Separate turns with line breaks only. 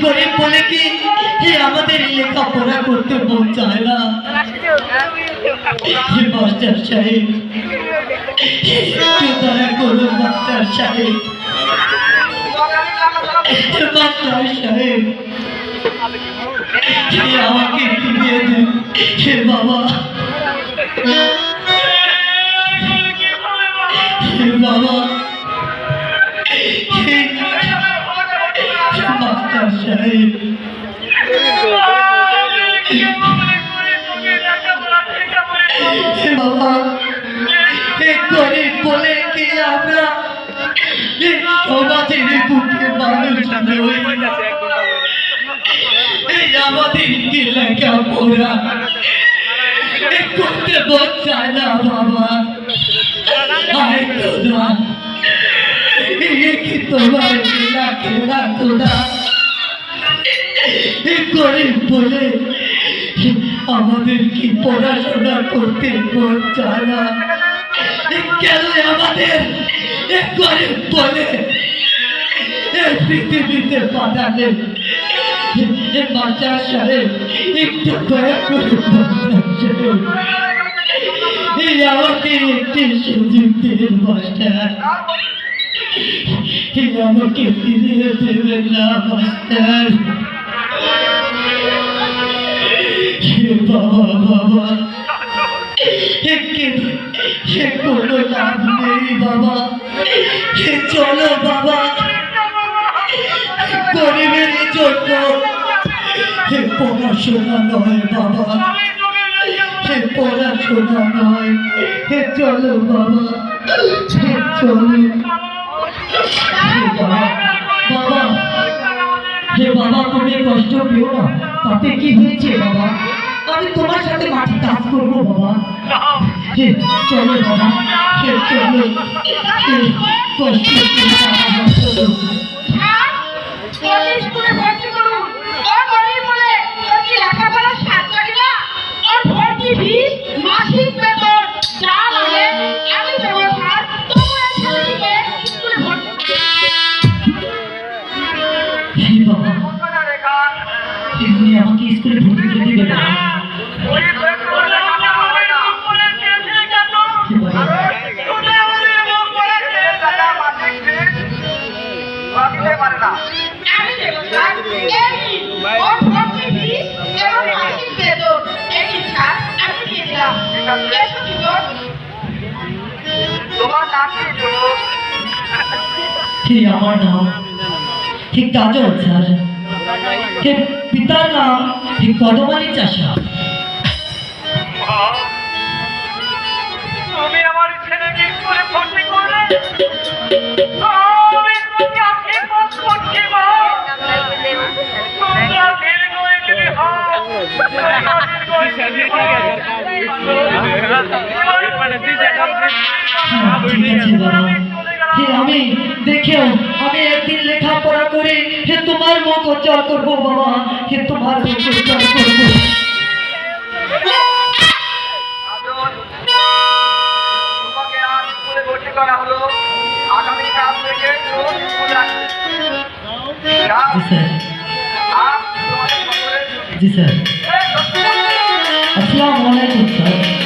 গরিব বলে কি আমাদের লেখাপড়া করতে মন চায় না। মাস্টার সাহেব দয়া করুন, মাস্টার সাহেব, মাস্টার সাহেব আমাকে ফিরিয়ে দিন বাবা। বাবা মাস্টার সাহেব বাবা, গরিব বলে কি আমরা সমাজের বুকে মানুষ নই। আমাদের কি লেখাপড়া করতে মন চায় না বাবা। আয় খোদা, কি তোমার খেলা খেলা খোদা, গরিব বলে আমাদের কি পড়াশোনা করতে মন চায় না? কেন আমাদের গরিব বলে পৃথিবীতে পাঠালে? মাস্টার সাহেব একটু দয়া করে আমাকে একটি সুযোগ দিন মাস্টার, আমাকে ফিরিয়ে দেবেন না মাস্টার। বাবা বাবা কোনো লাভ নেই বাবা, চলো বাবা, গরিবের জন্য পড়াশোনা নয় বাবা, পড়াশোনা নয়, চলো বাবা চলো। বাবা হে বাবা, তুমি কষ্ট পেও না, তাতে কি হয়েছে বাবা? আমি তোমার সাথে মাটি কাজ করবো বাবা। চলো বাবা চলো, কষ্ট চলো। আমাকে স্কুলে ভর্তি করে দিবে না? আমার নাম ঠিক কাজল স্যার, পিতার নাম ঠিক কদমালি চাষা।
তুমি আমার ছেলেকে স্কুলে ভর্তি করলে,
আমি দেখেও আমি একদিন লেখাপড়া করে তোমার মুখ উজ্জ্বল করবো বাবা, তোমার মুখ উজ্জ্বল করবো।
তোমাকে আজ স্কুলে ভর্তি করা হলো, আগামীকাল থেকে রোজ স্কুলে আসবে।
জি স্যার। আসসালামু আলাইকুম স্যার।